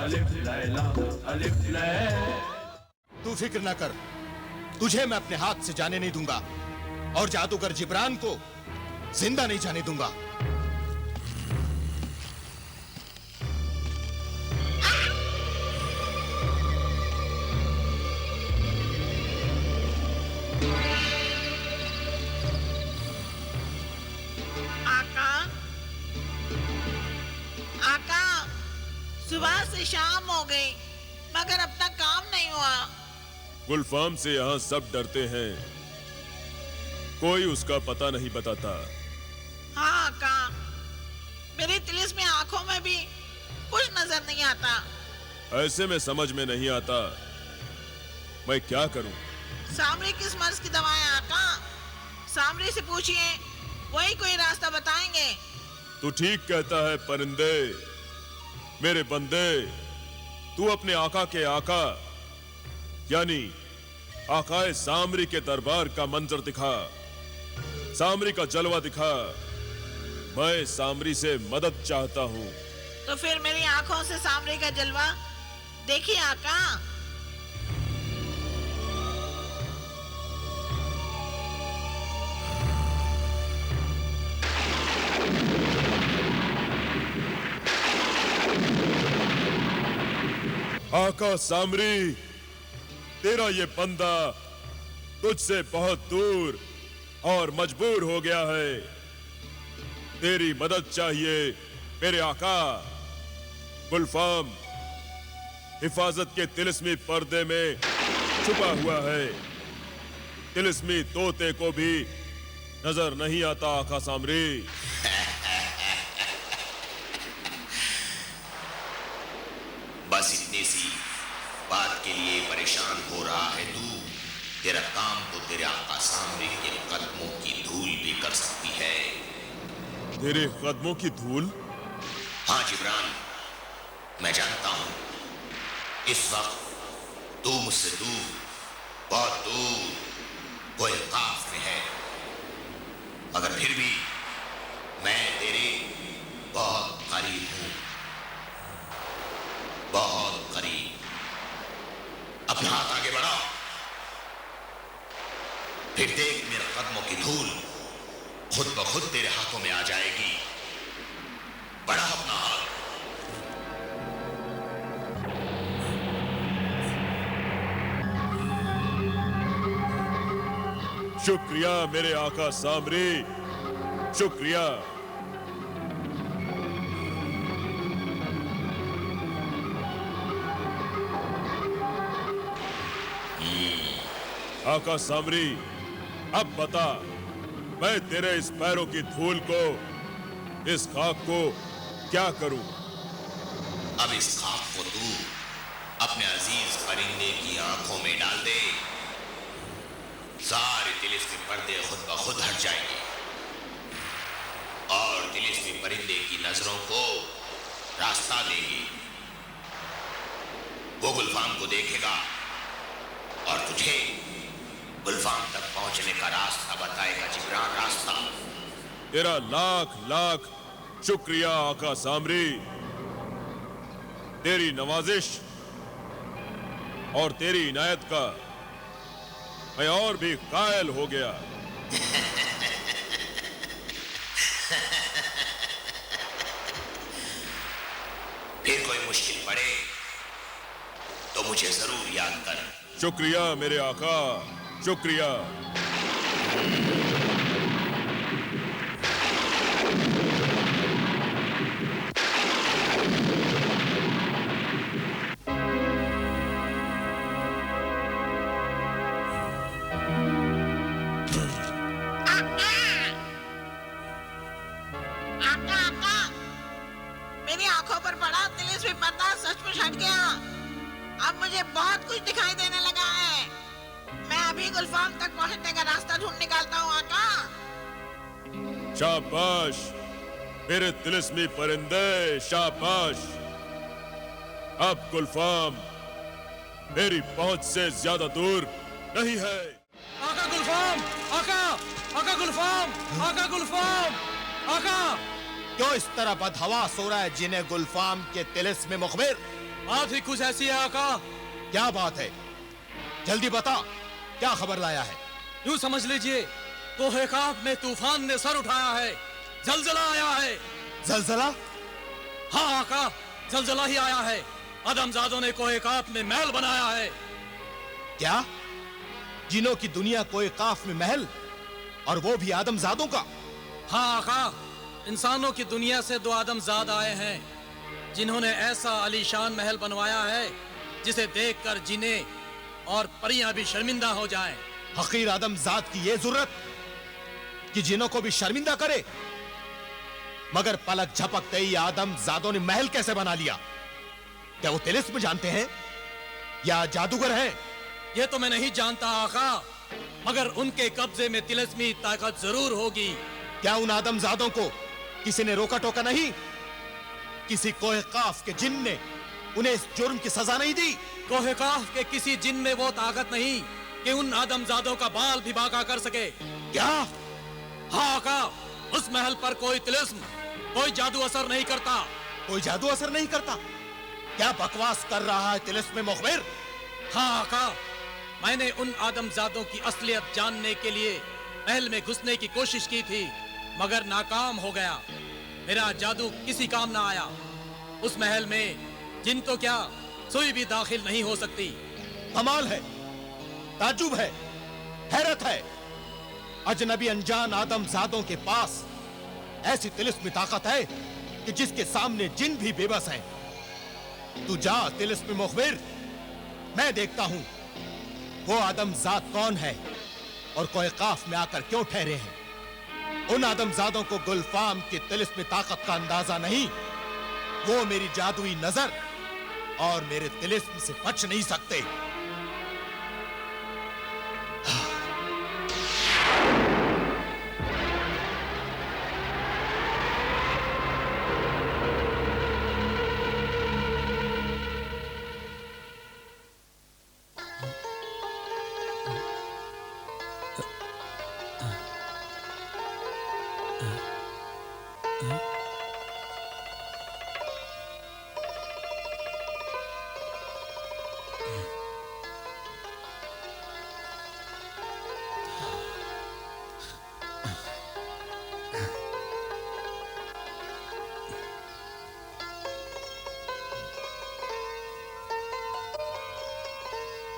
अलिफ लैला अलिफ लैला। तू फिक्र ना कर, तुझे मैं अपने हाथ से जाने नहीं दूंगा और जादूगर जिब्रान को जिंदा नहीं जाने दूंगा। सुबह से शाम हो गई मगर अब तक काम नहीं हुआ। गुलफाम से यहाँ सब डरते हैं, कोई उसका पता नहीं बताता। हाँ आका, मेरी तिलिस्मी आंखों में भी कुछ नजर नहीं आता। ऐसे में समझ में नहीं आता मैं क्या करूं। सामरी किस मर्ज की दवा है आका? सामरी से पूछिए, वही कोई रास्ता बताएंगे। तू ठीक कहता है परिंदे। मेरे बंदे, तू अपने आका के आका यानी आकाए सामरी के दरबार का मंजर दिखा, सामरी का जलवा दिखा। मैं सामरी से मदद चाहता हूँ। तो फिर मेरी आंखों से सामरी का जलवा देखिए आका। आका सामरी, तेरा ये बंदा तुझसे बहुत दूर और मजबूर हो गया है। तेरी मदद चाहिए मेरे आका। गुलफाम हिफाजत के तिलिस्मी पर्दे में छुपा हुआ है। तिलिस्मी तोते को भी नजर नहीं आता आका सामरी। बस इतनी सी बात के लिए परेशान हो रहा है तू? तेरा काम तो तेरे आका सामरी के कदमों की धूल भी कर सकती है। तेरे कदमों की धूल? हाँ जिब्रान, मैं जानता हूं इस वक्त तू मुझसे दूर, बहुत दूर कोई काफ में है, मगर फिर भी मैं तेरे बहुत करीब हूं, बहुत करीब। अपना हाथ आगे बढ़ा, फिर देख मेरे कदमों की धूल खुद ब खुद तेरे हाथों में आ जाएगी। बढ़ा अपना हाथ। शुक्रिया मेरे आका सामरी, शुक्रिया। आका सामरी, अब बता, मैं तेरे इस पैरों की धूल को, इस खाक को क्या करूं? अब इस खाक को तू अपने अजीज परिंदे की आंखों में डाल दे। सारे तिलिस्मी पर्दे खुद ब खुद हट जाएंगे और तिलिस्मी परिंदे की नजरों को रास्ता देगी। वो गुलफाम को देखेगा और तुझे गुलफाम तक पहुंचने का रास्ता बताएगा जिब्रान, रास्ता। तेरा लाख लाख शुक्रिया आका सामरी। तेरी नवाजिश और तेरी इनायत का मैं और भी कायल हो गया। फिर कोई मुश्किल पड़े तो मुझे जरूर याद कर। शुक्रिया मेरे आका, शुक्रिया। मेरी आंखों पर पड़ा तिलिस्मी पर्दा सचमुच हट गया। अब मुझे बहुत कुछ दिखाई देने लगा है। मैं अभी गुलफाम तक पहुंचने का रास्ता ढूंढ निकालता हूँ आका। शाबाश मेरे तिलिस्मी परिंदे, शाबाश। अब गुलफाम मेरी पहुंच से ज्यादा दूर नहीं है। आका गुलफाम, आका, आका गुलफाम, आका गुलफाम, आका। क्यों इस तरह बदहवास हो रहा है जिन्हें गुलफाम के तिलिस्मी मुखबिर? बात ही कुछ ऐसी है आका। क्या बात है? जल्दी बता, क्या खबर लाया है? यूं समझ लीजिए, कोहे काफ में तूफान ने सर उठाया है, जलजला आया है। जलजला? हाँ आका, जलजला ही आया है। आदमजादों ने कोहे काफ में महल बनाया है। क्या? जिनों की दुनिया कोई काफ में महल, और वो भी आदमजादों का? हाँ आका, इंसानों की दुनिया से दो आदमजाद आए हैं, जिन्होंने ऐसा आलीशान महल बनवाया है जिसे देखकर जिन्हें और परियां भी शर्मिंदा हो जाएं। हकीर आदमजाद की ये जरूरत कि जिनों को भी शर्मिंदा करे। मगर पलक झपकते ही आदमजादों ने महल कैसे बना लिया? क्या वो तिलिस्म जानते हैं या जादूगर हैं? ये तो मैं नहीं जानता आका, मगर उनके कब्जे में तिलिस्मी ताकत जरूर होगी। क्या उन आदमजादों को किसी ने रोका टोका नहीं? किसी कोहे काफ के जिन ने उन्हें इस जुर्म की सजा नहीं दी? कोहे काफ के किसी जिन में वो ताकत नहीं कि उन आदमजादों का बाल भी बांका कर सके। क्या? हाँ आका, उस महल पर कोई तिलिस्म, कोई जादू असर नहीं करता। कोई जादू असर नहीं करता? क्या बकवास कर रहा है तिलिस्म मुखबिर? हाँ आका, मैंने उन आदमजादों की असलियत जानने के लिए महल में घुसने की कोशिश की थी, मगर नाकाम हो गया। मेरा जादू किसी काम ना आया। उस महल में जिन तो क्या, सुई भी दाखिल नहीं हो सकती। कमाल है, ताजुब है, हैरत है। अजनबी अनजान आदमजादों के पास ऐसी तिलिस्मी ताकत है कि जिसके सामने जिन भी बेबस हैं। तू जा तिलिस्मी मुखबिर, मैं देखता हूं वो आदमजाद कौन है और कोई काफ में आकर क्यों ठहरे हैं। उन आदमजादों को गुलफाम की तिलिस्मी ताकत का अंदाजा नहीं, वो मेरी जादुई नजर और मेरे तिलिस्म से बच नहीं सकते।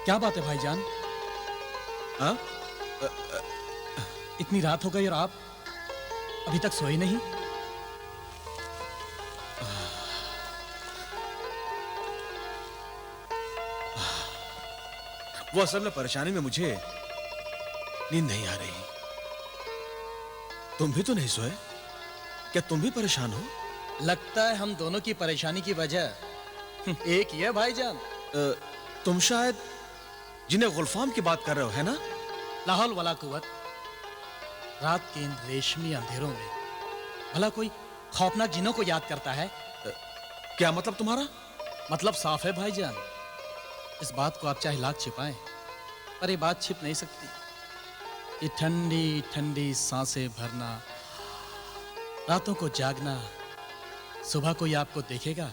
क्या बात है भाईजान? हाँ? इतनी रात हो गई और आप अभी तक सोए नहीं? वो असल में परेशानी में मुझे नींद नहीं आ रही। तुम भी तो नहीं सोए? क्या तुम भी परेशान हो? लगता है हम दोनों की परेशानी की वजह एक ही है भाईजान। तुम शायद जिन्हें गुलफाम की बात कर रहे हो, है ना? लाहौल वाला कुवत, रात के इन रेशमी अंधेरों में भला कोई खौफनाक जिनों को याद करता है? क्या मतलब तुम्हारा? मतलब साफ है भाईजान। इस बात को आप चाहे लाख छिपाएं, पर ये बात छिप नहीं सकती। ये ठंडी ठंडी सांसें भरना, रातों को जागना, सुबह कोई आपको देखेगा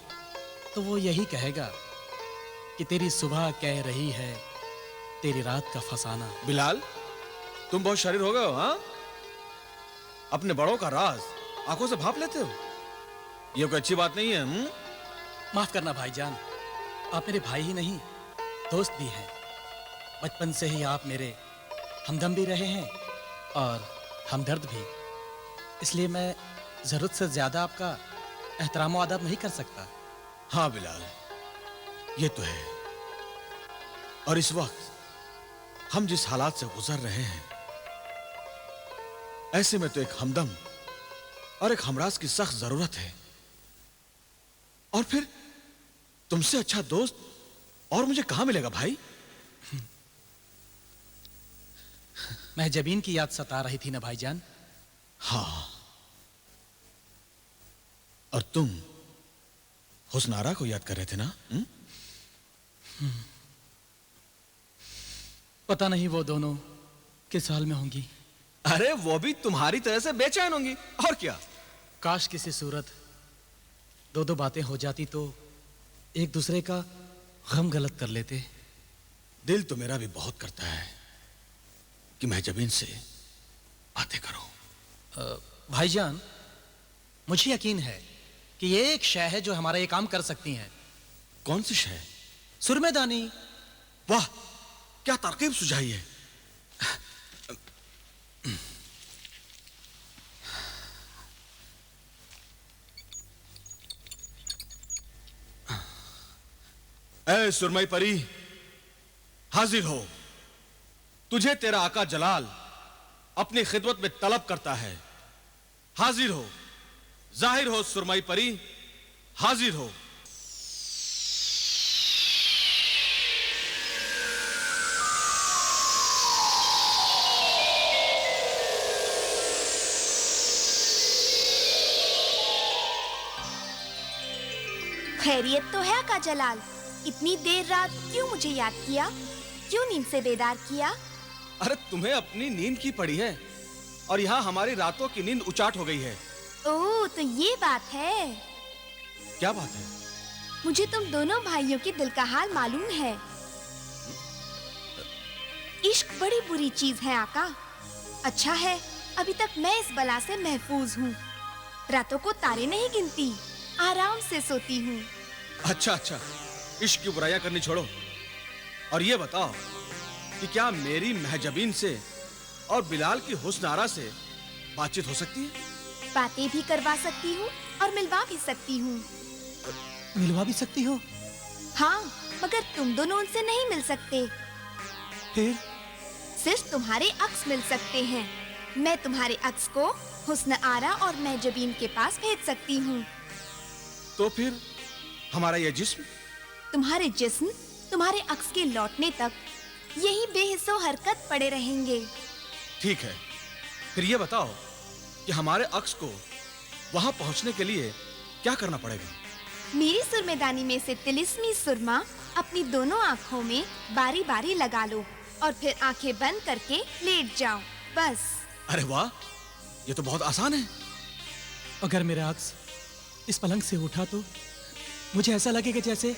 तो वो यही कहेगा कि तेरी सुबह कह रही है तेरी रात का फसाना। बिलाल, तुम बहुत शरीर हो गए हो, हाँ? अपने बड़ों का राज आंखों से भाप लेते हो। ये कोई अच्छी बात नहीं है। माफ करना भाईजान, आप मेरे भाई ही नहीं, दोस्त भी हैं। बचपन से ही आप मेरे हमदम भी रहे हैं और हमदर्द भी। इसलिए मैं जरूरत से ज्यादा आपका एहतराम और अदब नहीं कर सकता। हाँ बिलाल, ये तो है। और इस वक्त हम जिस हालात से गुजर रहे हैं, ऐसे में तो एक हमदम और एक हमराज की सख्त जरूरत है। और फिर तुमसे अच्छा दोस्त और मुझे कहां मिलेगा भाई? मैं जबीन की याद सता रही थी ना भाईजान। हाँ, और तुम हुस्नारा को याद कर रहे थे ना? पता नहीं वो दोनों किस हाल में होंगी। अरे वो भी तुम्हारी तरह से बेचैन होंगी, और क्या। काश किसी सूरत दो दो बातें हो जाती तो एक दूसरे का गम गलत कर लेते। दिल तो मेरा भी बहुत करता है कि मैं जमीन से बातें करूं। भाईजान, मुझे यकीन है कि ये एक शय है जो हमारा ये काम कर सकती है। कौन सी शय? सुरमेदानी। वाह, क्या तरकीब सुझाई है। ऐ सुरमई परी, हाजिर हो। तुझे तेरा आका जलाल अपनी खिदमत में तलब करता है। हाजिर हो, जाहिर हो सुरमई परी, हाजिर हो। खैरियत तो है आका जलाल? इतनी देर रात क्यों मुझे याद किया? क्यों नींद से बेदार किया? अरे तुम्हें अपनी नींद की पड़ी है और यहाँ हमारी रातों की नींद उचाट हो गई है। ओह, तो ये बात है। क्या बात है? मुझे तुम दोनों भाइयों के दिल का हाल मालूम है। इश्क बड़ी बुरी चीज है आका। अच्छा है अभी तक मैं इस बला से महफूज हूँ। रातों को तारे नहीं गिनती, आराम से सोती हूँ। अच्छा अच्छा, इश्क की बुराइयां करनी छोड़ो और ये बताओ कि क्या मेरी महजबीन से और बिलाल की हुस्न आरा से बातचीत हो सकती है? बातें भी करवा सकती हूँ और मिलवा भी सकती हूँ। मिलवा भी सकती हो? हाँ, मगर तुम दोनों उनसे नहीं मिल सकते। फिर? सिर्फ तुम्हारे अक्स मिल सकते हैं। मैं तुम्हारे अक्स को हुस्न आरा और महजबीन के पास भेज सकती हूँ। तो फिर हमारा यह जिस्म? तुम्हारे जिस्म तुम्हारे अक्स के लौटने तक यही बेहिस्सो हरकत पड़े रहेंगे। ठीक है, फिर ये बताओ कि हमारे अक्स को वहां पहुंचने के लिए क्या करना पड़ेगा? मेरी सुरमेदानी में से तिलिस्मी सुरमा अपनी दोनों आँखों में बारी बारी लगा लो और फिर आंखें बंद करके लेट जाओ, बस। अरे वाह, ये तो बहुत आसान है। अगर मेरा अक्स इस पलंग से उठा तो मुझे ऐसा लगेगा जैसे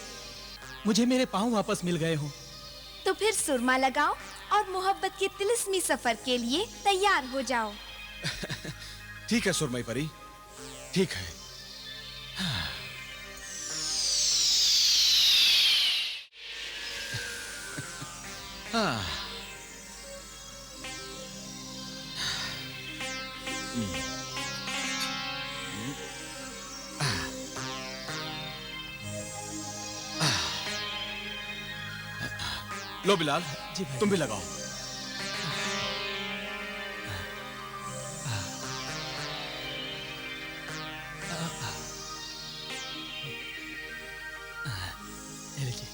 मुझे मेरे पाँव वापस मिल गए हों। तो फिर सुरमा लगाओ और मोहब्बत के तिलिस्मी सफर के लिए तैयार हो जाओ। ठीक है सुरमई परी, ठीक है। हाँ। लो बिलाल, जी भाई। तुम भी लगाओ। ये लीजिए।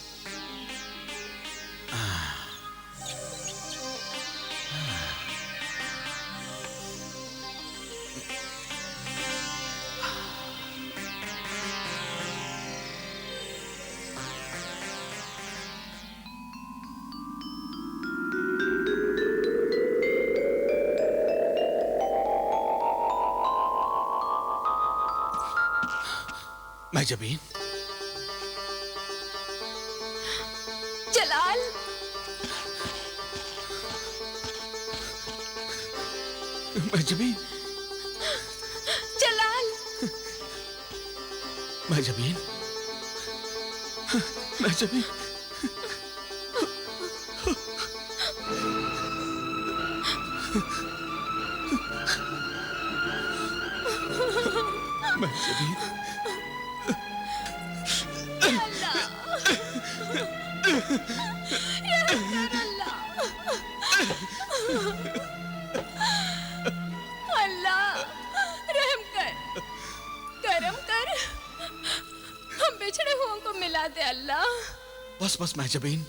महजबीन, जलाल, महजबीन, जलाल, महजबीन, महजबीन। महजबीन, अल्लाह रहम कर, करम कर, हम बिछड़े हुओं को मिला दे अल्लाह। बस बस महजबीन,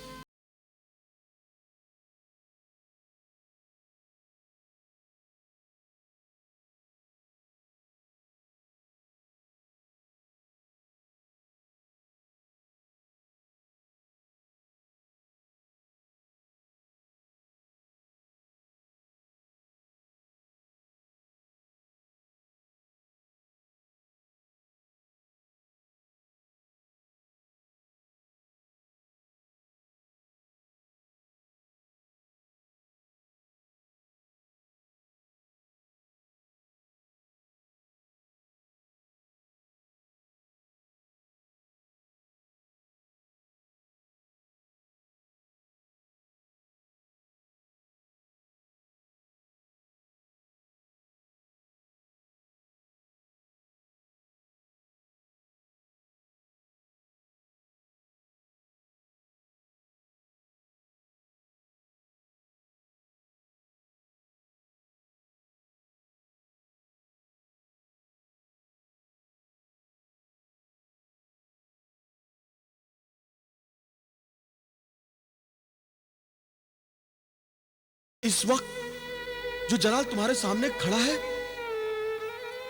इस वक्त जो जलाल तुम्हारे सामने खड़ा है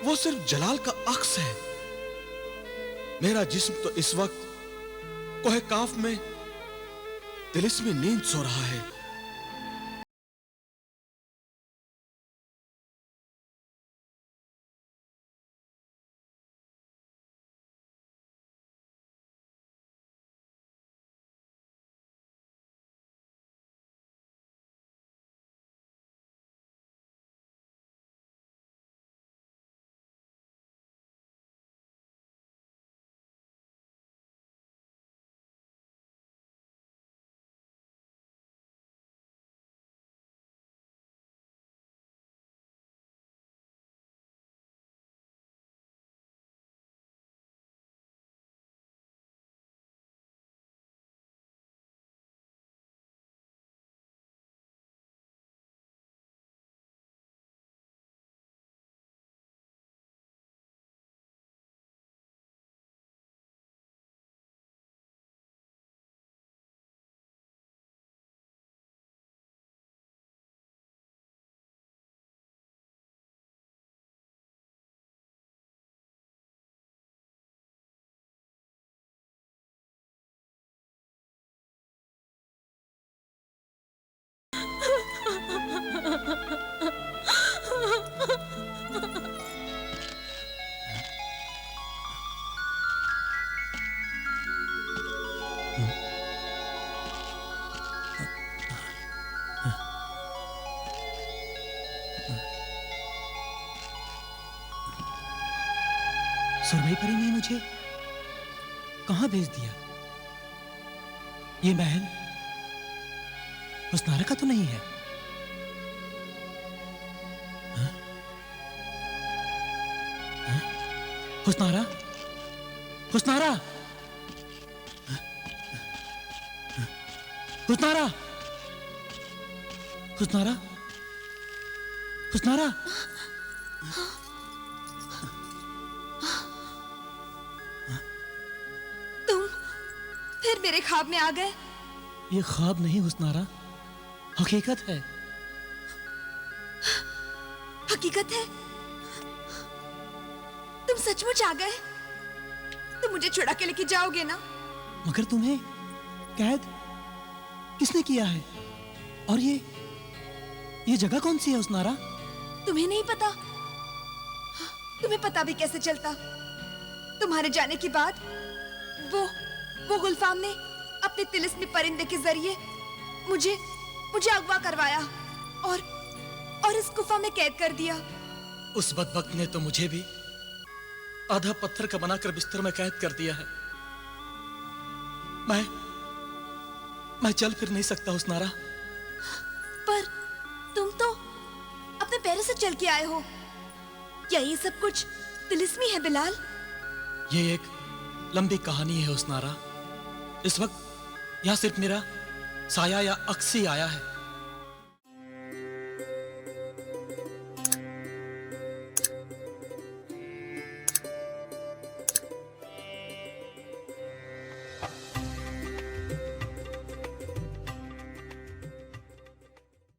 वो सिर्फ जलाल का अक्स है। मेरा जिस्म तो इस वक्त कोहे काफ में तिलिस्मी नींद सो रहा है। सुरमई परी ने मुझे कहां भेज दिया? ये महल हुस्नारा का तो नहीं है? हाँ? हाँ? हुस्नारा, हुस्नारा, हुस्नारा, हुस्नारा, हुस्नारा। मेरे ख्वाब में आ गए। ये ख्वाब नहीं हुस्नारा, हकीकत है। हकीकत है? तुम सचमुच आ गए? तुम मुझे छुड़ा के लेके जाओगे ना? मगर तुम्हें कैद किसने किया है? और ये जगह कौन सी है हुस्नारा? तुम्हें नहीं पता? तुम्हें पता भी कैसे चलता? तुम्हारे जाने के बाद वो गुलफाम ने अपने तिलिस्मी परिंदे के जरिए मुझे अगवा करवाया और इस गुफा में कैद कर दिया। उस बदबख्त ने तो मुझे भी आधा पत्थर का बनाकर बिस्तर में कैद कर दिया है। मैं चल फिर नहीं सकता हुस्नारा। पर तुम तो अपने पैरों से चल के आए हो। क्या ये सब कुछ तिलिस्मी है बिलाल? ये एक लंबी कहानी है हुस्नारा। इस वक्त यहाँ सिर्फ मेरा साया या अक्स ही आया है।